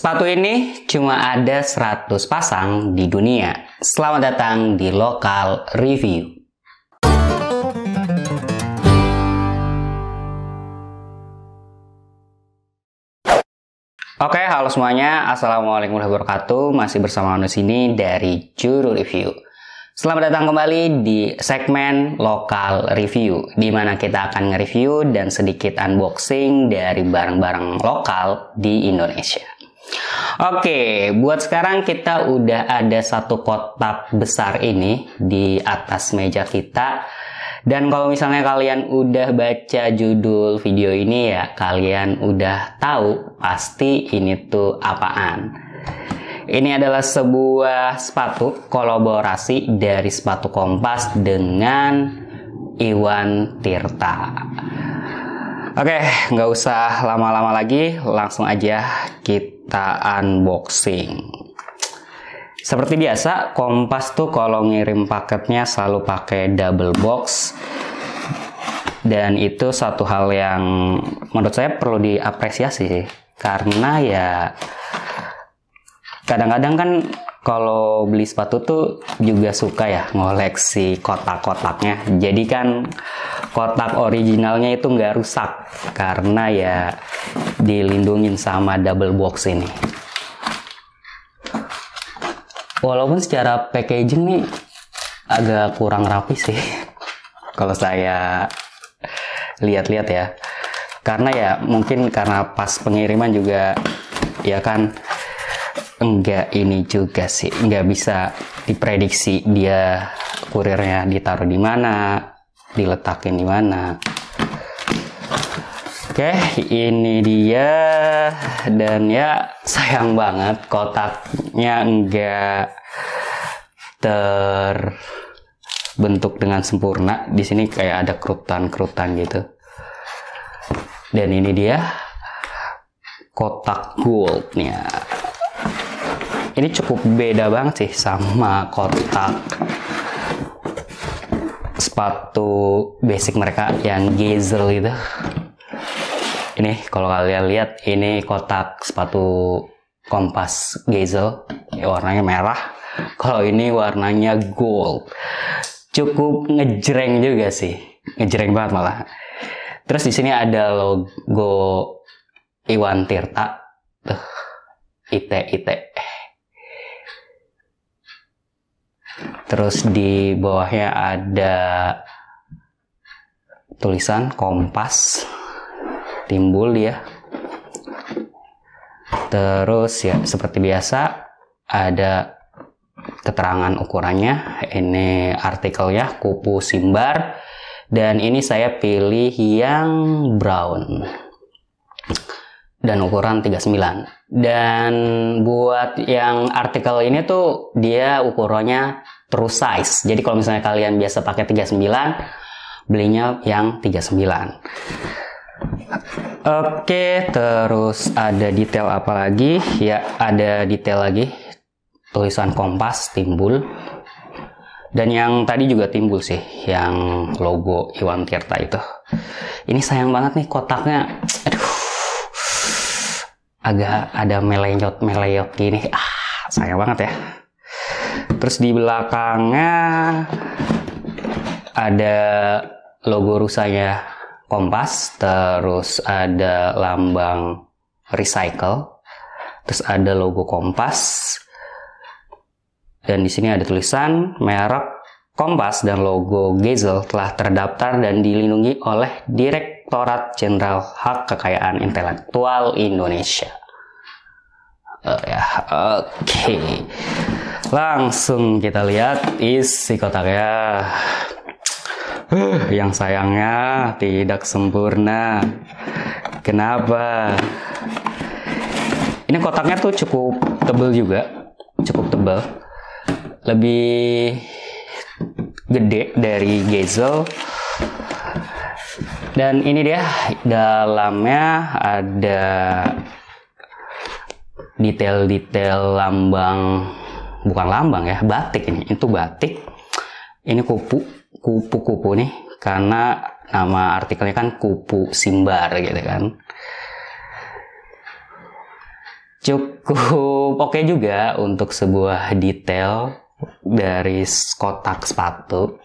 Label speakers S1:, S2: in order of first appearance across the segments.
S1: Sepatu ini cuma ada 100 pasang di dunia. Selamat datang di Lokal Review. Oke, halo semuanya. Assalamualaikum warahmatullahi wabarakatuh. Masih bersama Anu sini dari Juru Review. Selamat datang kembali di segmen Lokal Review, di mana kita akan nge-review dan sedikit unboxing dari barang-barang lokal di Indonesia. Oke, buat sekarang kita udah ada satu kotak besar ini di atas meja kita. Dan kalau misalnya kalian udah baca judul video ini ya, kalian udah tahu pasti ini tuh apaan. Ini adalah sebuah sepatu kolaborasi dari sepatu Kompas dengan Iwan Tirta. Oke, nggak usah lama-lama lagi, langsung aja kita unboxing. Seperti biasa, Kompas tuh kalau ngirim paketnya selalu pakai double box. Dan itu satu hal yang menurut saya perlu diapresiasi sih. Karena ya kadang-kadang kan kalau beli sepatu tuh juga suka ya ngoleksi kotak-kotaknya. Jadi kan kotak originalnya itu nggak rusak karena ya dilindungin sama double box ini. Walaupun secara packaging nih agak kurang rapi sih kalau saya lihat-lihat ya. Karena ya mungkin karena pas pengiriman juga ya kan enggak ini juga sih, nggak bisa diprediksi dia kurirnya ditaruh di mana, diletakin di mana. Oke, ini dia. Dan ya sayang banget kotaknya enggak terbentuk dengan sempurna. Di sini kayak ada kerutan-kerutan gitu. Dan ini dia kotak goldnya. Ini cukup beda banget sih sama kotak sepatu basic mereka yang Gezel gitu. Ini kalau kalian lihat, ini kotak sepatu Kompas Gezel, warnanya merah. Kalau ini warnanya gold. Cukup ngejreng juga sih, ngejreng banget malah. Terus di sini ada logo Iwan Tirta, IT. Terus di bawahnya ada tulisan Kompas, timbul dia. Terus ya seperti biasa ada keterangan ukurannya. Ini artikelnya kupu simbar. Dan ini saya pilih yang brown. Dan ukuran 39. Dan buat yang artikel ini tuh dia ukurannya true size. Jadi kalau misalnya kalian biasa pakai 39, belinya yang 39. Oke, terus ada detail apa lagi? Ya, ada detail lagi. Tulisan Kompas timbul. Dan yang tadi juga timbul sih, yang logo Iwan Tirta itu. Ini sayang banget nih kotaknya. Aduh. Agak ada meleyot gini. Sayang banget ya. Terus di belakangnya ada logo rusanya Kompas, terus ada lambang recycle, terus ada logo Kompas, dan di sini ada tulisan merek Kompas dan logo Gezel telah terdaftar dan dilindungi oleh Direktorat Jenderal Hak Kekayaan Intelektual Indonesia. Oke. Langsung kita lihat isi kotaknya. Yang sayangnya tidak sempurna. Kenapa? Ini kotaknya tuh cukup tebal juga. Cukup tebal. Lebih gede dari Gezel. Dan ini dia, dalamnya ada detail-detail lambang, bukan lambang ya, batik ini. Itu batik. Ini kupu-kupu nih, karena nama artikelnya kan kupu simbar gitu kan. cukup oke juga untuk sebuah detail dari kotak sepatu.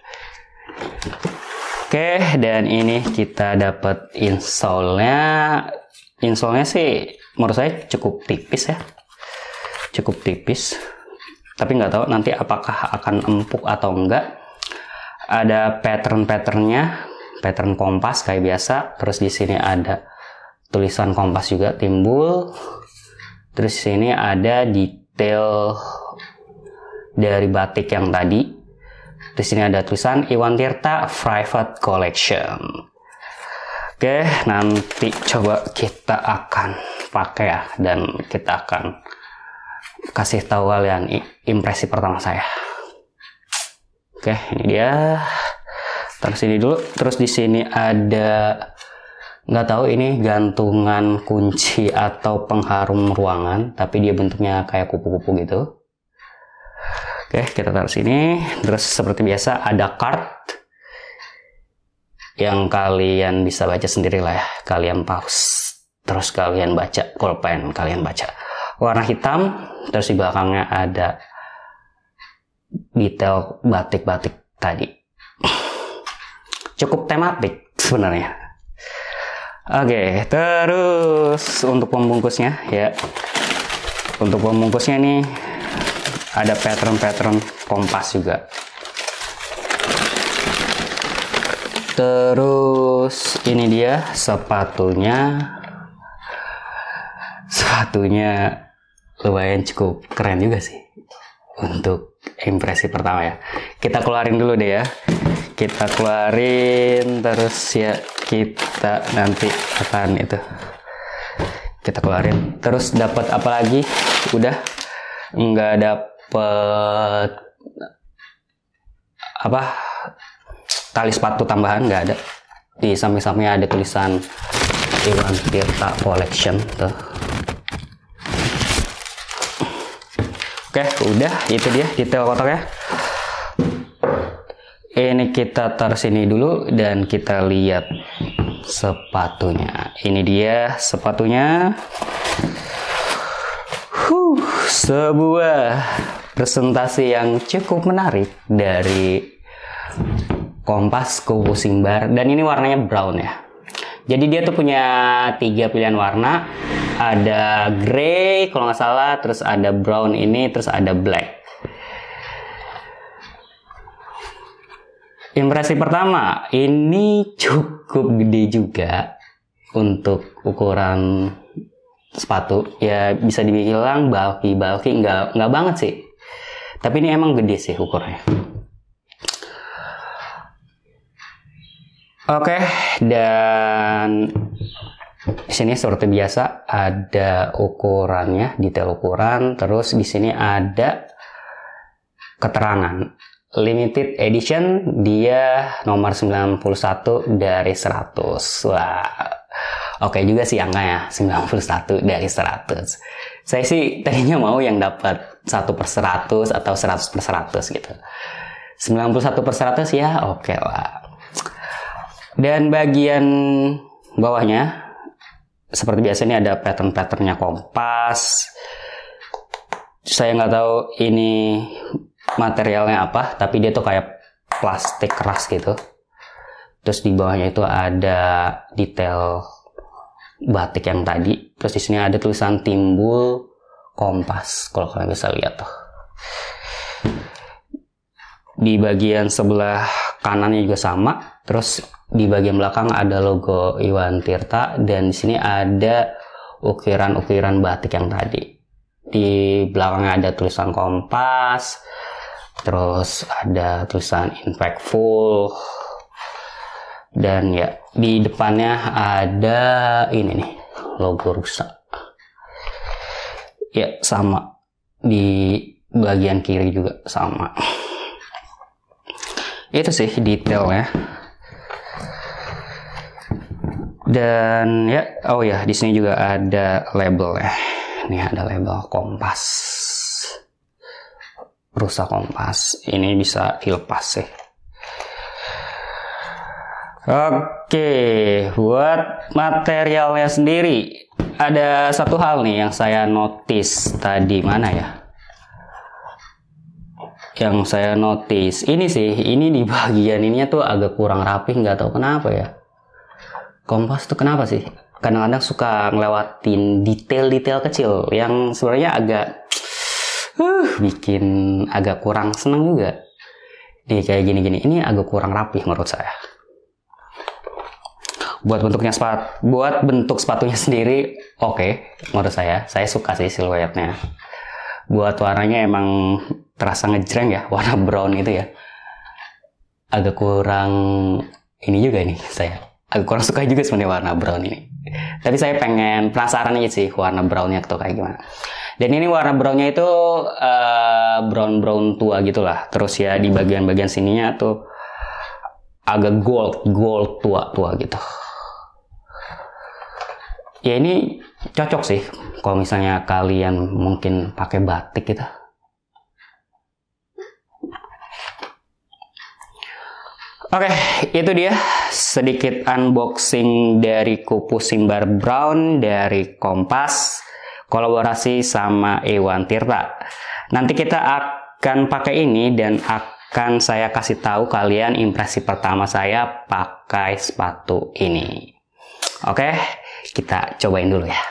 S1: Oke, dan ini kita dapat insole-nya. Insole-nya sih menurut saya cukup tipis ya. Cukup tipis. Tapi nggak tahu nanti apakah akan empuk atau enggak. Ada pattern-patternnya, pattern kompas kayak biasa. Terus di sini ada tulisan kompas juga timbul. Terus di sini ada detail dari batik yang tadi. Di sini ada tulisan Iwan Tirta Private Collection. Oke, nanti coba kita akan pakai ya, dan kita akan kasih tahu kalian impresi pertama saya. Oke, ini dia. Terus ini dulu. Terus di sini ada, nggak tahu ini gantungan kunci atau pengharum ruangan, tapi dia bentuknya kayak kupu-kupu gitu. Oke, kita taruh sini. Terus seperti biasa ada card yang kalian bisa baca sendiri lah ya. Kalian pause, terus kalian baca, pulpen kalian baca. Warna hitam, terus di belakangnya ada detail batik-batik tadi. Cukup tematik sebenarnya. Oke, terus untuk pembungkusnya ya. Untuk pembungkusnya nih ada pattern-pattern kompas juga. Terus ini dia sepatunya. Sepatunya lumayan cukup keren juga sih untuk impresi pertama ya. Kita keluarin dulu deh ya. Kita keluarin, terus ya kita nanti akan itu. Kita keluarin. Terus dapat apa lagi? Udah nggak dapet apa tali sepatu tambahan, nggak ada. Di samping-sampingnya ada tulisan Iwan Tirta Collection tuh. Oke, udah itu dia detail kotaknya. Ini kita taruh sini dulu dan kita lihat sepatunya. Ini dia sepatunya. Sebuah presentasi yang cukup menarik dari Kompas Kupu Simbar, dan ini warnanya brown ya. Jadi dia tuh punya 3 pilihan warna. Ada grey kalau nggak salah, terus ada brown ini, terus ada black. Impresi pertama, ini cukup gede juga untuk ukuran sepatu. Ya bisa dibilang bulky nggak banget sih. Tapi ini emang gede sih ukurannya. Oke, dan di sini seperti biasa ada ukurannya, detail ukuran. Terus di sini ada keterangan limited edition, dia nomor 91 dari 100. Wah, oke juga sih angkanya, 91 dari 100. Saya sih tadinya mau yang dapat 1/100 atau 100/100 gitu. 91/100 ya oke lah. Dan bagian bawahnya seperti biasa ini ada pattern-patternnya kompas. Saya nggak tahu ini materialnya apa, tapi dia tuh kayak plastik keras gitu. Terus di bawahnya itu ada detail batik yang tadi. Terus di sini ada tulisan timbul kompas, kalau kalian bisa lihat tuh. Di bagian sebelah kanannya juga sama. Terus di bagian belakang ada logo Iwan Tirta, dan di sini ada ukiran-ukiran batik yang tadi. Di belakangnya ada tulisan kompas, terus ada tulisan impactful, dan ya di depannya ada ini nih logo rusa. Ya sama, di bagian kiri juga sama. Itu sih detailnya. Dan ya, oh ya, di sini juga ada label ya. Ini ada label kompas. Rusa kompas. Ini bisa dilepas sih. Oke, buat materialnya sendiri ada satu hal nih yang saya notice notice tadi mana ya? Yang saya notice ini sih, ini di bagian ininya tuh agak kurang rapi, nggak tahu kenapa ya. Kompas tuh kenapa sih? Kadang-kadang suka ngelewatin detail-detail kecil yang sebenarnya agak bikin agak kurang seneng juga. Nih kayak gini-gini, ini agak kurang rapi menurut saya. Buat bentuk sepatunya sendiri oke, menurut saya suka sih siluetnya. Buat warnanya emang terasa ngejreng ya, warna brown gitu ya. Agak kurang ini juga nih saya. Agak kurang suka juga sebenarnya warna brown ini. Tapi saya pengen penasaran aja sih warna brownnya tuh kayak gimana. Dan ini warna brownnya itu brown tua gitulah. Terus ya di bagian-bagian sininya tuh agak gold tua gitu. Ya ini cocok sih kalau misalnya kalian mungkin pakai batik gitu. Oke, itu dia sedikit unboxing dari kupu Simbar Brown dari Kompas kolaborasi sama Ewan Tirta. Nanti kita akan pakai ini dan akan saya kasih tahu kalian impresi pertama saya pakai sepatu ini. Oke, kita cobain dulu ya.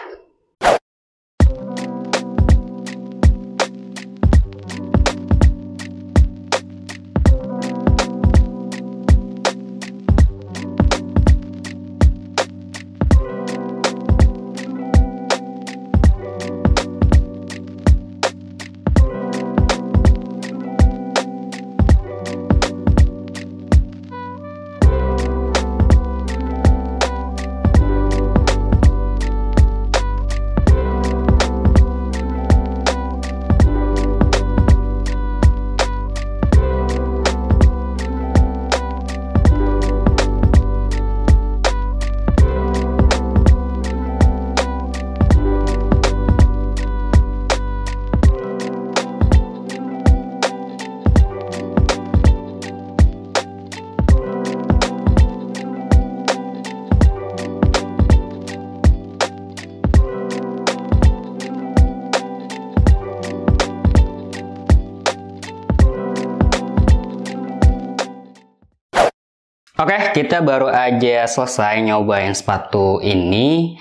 S1: Oke, kita baru aja selesai nyobain sepatu ini.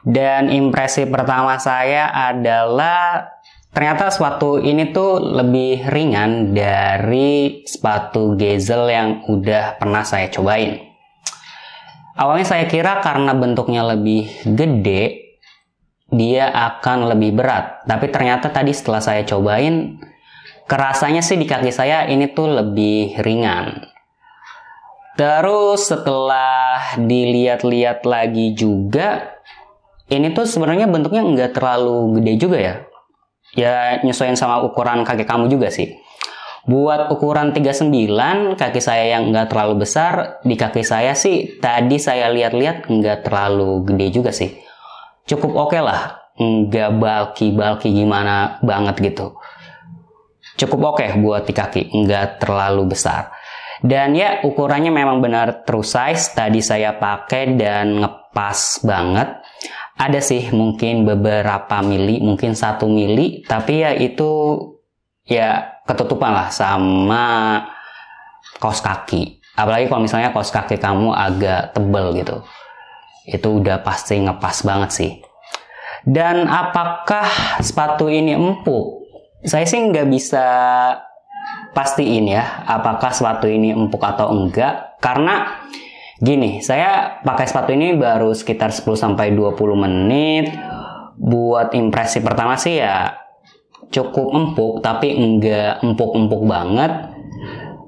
S1: Dan impresi pertama saya adalah ternyata sepatu ini tuh lebih ringan dari sepatu Gazelle yang udah pernah saya cobain. Awalnya saya kira karena bentuknya lebih gede, dia akan lebih berat. Tapi ternyata tadi setelah saya cobain, kerasanya sih di kaki saya ini tuh lebih ringan. Terus setelah dilihat-lihat lagi juga, ini tuh sebenarnya bentuknya nggak terlalu gede juga ya. Ya nyesuaiin sama ukuran kaki kamu juga sih. Buat ukuran 39, kaki saya yang nggak terlalu besar, di kaki saya sih tadi saya lihat-lihat nggak terlalu gede juga sih. Cukup oke lah, nggak bulky gimana banget gitu. Cukup oke buat di kaki, nggak terlalu besar. Dan ya ukurannya memang benar true size, tadi saya pakai dan ngepas banget. Ada sih mungkin beberapa mili, mungkin 1 mili, tapi ya itu ya ketutupan lah sama kaos kaki. Apalagi kalau misalnya kaos kaki kamu agak tebel gitu. Itu udah pasti ngepas banget sih. Dan apakah sepatu ini empuk? Saya sih nggak bisa pastiin ya apakah sepatu ini empuk atau enggak, karena gini, saya pakai sepatu ini baru sekitar 10-20 menit. Buat impresi pertama sih ya cukup empuk, tapi enggak empuk-empuk banget.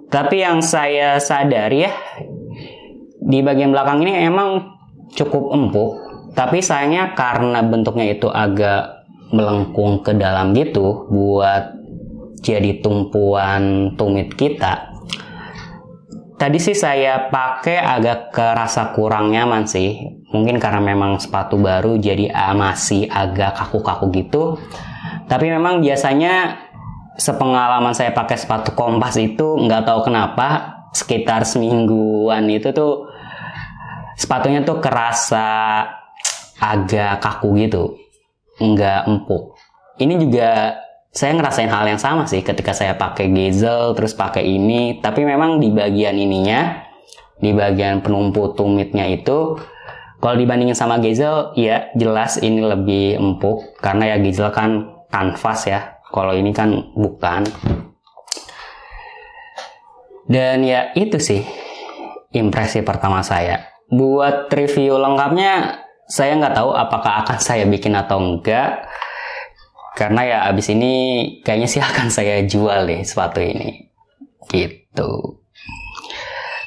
S1: Tapi yang saya sadari ya, di bagian belakang ini emang cukup empuk, tapi sayangnya karena bentuknya itu agak melengkung ke dalam gitu buat jadi tumpuan tumit kita. Tadi sih saya pakai agak kerasa kurang nyaman sih. Mungkin karena memang sepatu baru jadi masih agak kaku-kaku gitu. Tapi memang biasanya sepengalaman saya pakai sepatu Kompas itu nggak tahu kenapa sekitar semingguan itu tuh sepatunya tuh kerasa agak kaku gitu, nggak empuk. ini juga saya ngerasain hal yang sama sih ketika saya pakai Gezel terus pakai ini, tapi memang di bagian ininya, di bagian penumpu tumitnya itu kalau dibandingin sama Gezel ya jelas ini lebih empuk karena ya Gezel kan kanvas ya, kalau ini kan bukan. Dan ya itu sih impresi pertama saya. Buat review lengkapnya saya nggak tahu apakah akan saya bikin atau enggak, karena ya abis ini kayaknya sih akan saya jual deh sepatu ini gitu.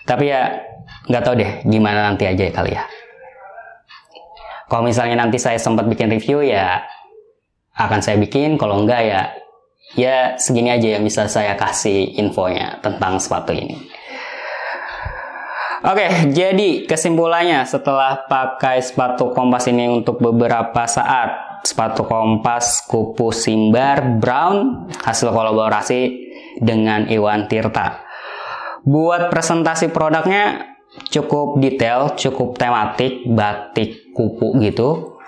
S1: Tapi ya nggak tahu deh gimana nanti aja kali ya. Kalau misalnya nanti saya sempat bikin review ya akan saya bikin, kalau enggak ya segini aja yang bisa saya kasih infonya tentang sepatu ini. Oke, jadi kesimpulannya setelah pakai sepatu Kompas ini untuk beberapa saat, sepatu Kompas kupu Simbar Brown hasil kolaborasi dengan Iwan Tirta. Buat presentasi produknya cukup detail, cukup tematik, batik kupu gitu.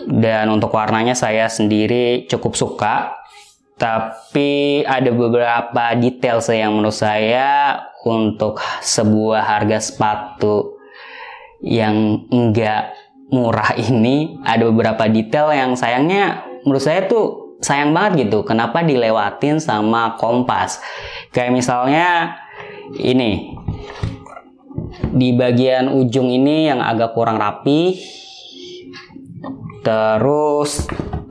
S1: Dan untuk warnanya saya sendiri cukup suka. Tapi ada beberapa detail yang menurut saya untuk sebuah harga sepatu yang enggak murah ini, ada beberapa detail yang sayangnya menurut saya tuh sayang banget gitu. Kenapa dilewatin sama Kompas? Kayak misalnya ini di bagian ujung ini yang agak kurang rapi. Terus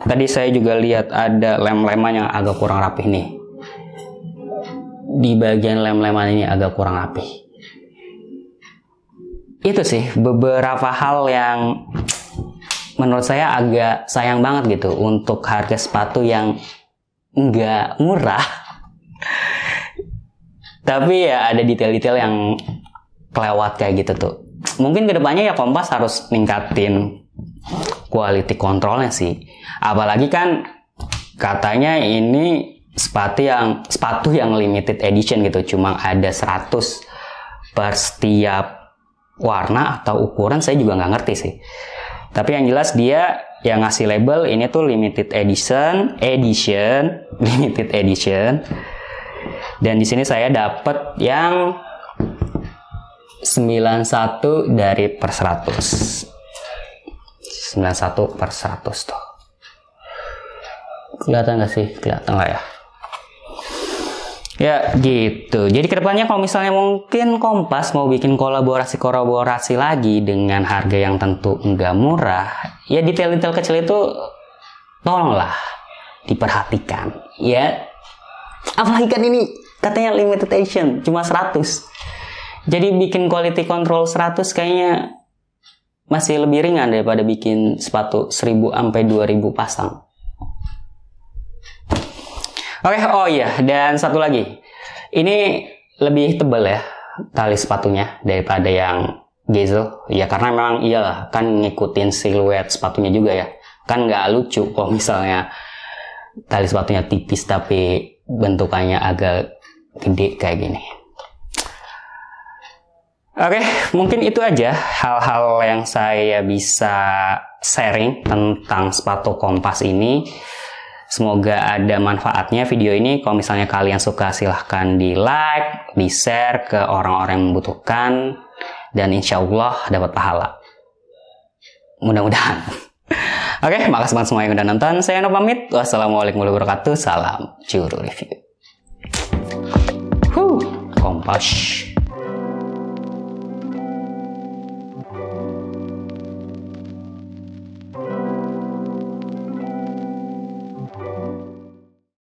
S1: tadi saya juga lihat ada lem-leman yang agak kurang rapi nih. Di bagian lem-leman ini agak kurang rapi. Itu sih beberapa hal yang menurut saya agak sayang banget gitu untuk harga sepatu yang nggak murah. Tapi ya ada detail-detail yang kelewat kayak gitu tuh. Mungkin kedepannya ya Kompas harus ningkatin quality controlnya sih. Apalagi kan katanya ini sepatu yang limited edition gitu, cuma ada 100 per setiap warna atau ukuran, saya juga nggak ngerti sih. Tapi yang jelas dia yang ngasih label ini tuh limited edition, limited edition. Dan di sini saya dapat yang 91 dari per 100. 91 per 100 tuh. Kelihatan nggak sih? Kelihatan nggak ya? Ya gitu. Jadi kedepannya kalau misalnya mungkin Kompas mau bikin kolaborasi lagi dengan harga yang tentu nggak murah, ya detail-detail kecil itu tolonglah diperhatikan. Ya, apalagi kan ini katanya limited edition cuma 100. Jadi bikin quality control 100 kayaknya masih lebih ringan daripada bikin sepatu 1000 sampai 2000 pasang. Oke, oh iya, dan satu lagi. Ini lebih tebal ya tali sepatunya daripada yang Gezel. Ya karena memang iyalah kan ngikutin siluet sepatunya juga ya. Kan nggak lucu kalau misalnya tali sepatunya tipis tapi bentukannya agak gede kayak gini. Oke, mungkin itu aja hal-hal yang saya bisa sharing tentang sepatu Kompas ini. Semoga ada manfaatnya video ini. Kalau misalnya kalian suka silahkan di like, di share ke orang-orang yang membutuhkan. Dan insya Allah dapat pahala. Mudah-mudahan. Oke, makasih banget semua yang udah nonton. Saya Eno pamit. Wassalamualaikum warahmatullahi wabarakatuh. Salam Juru Review. Kompas.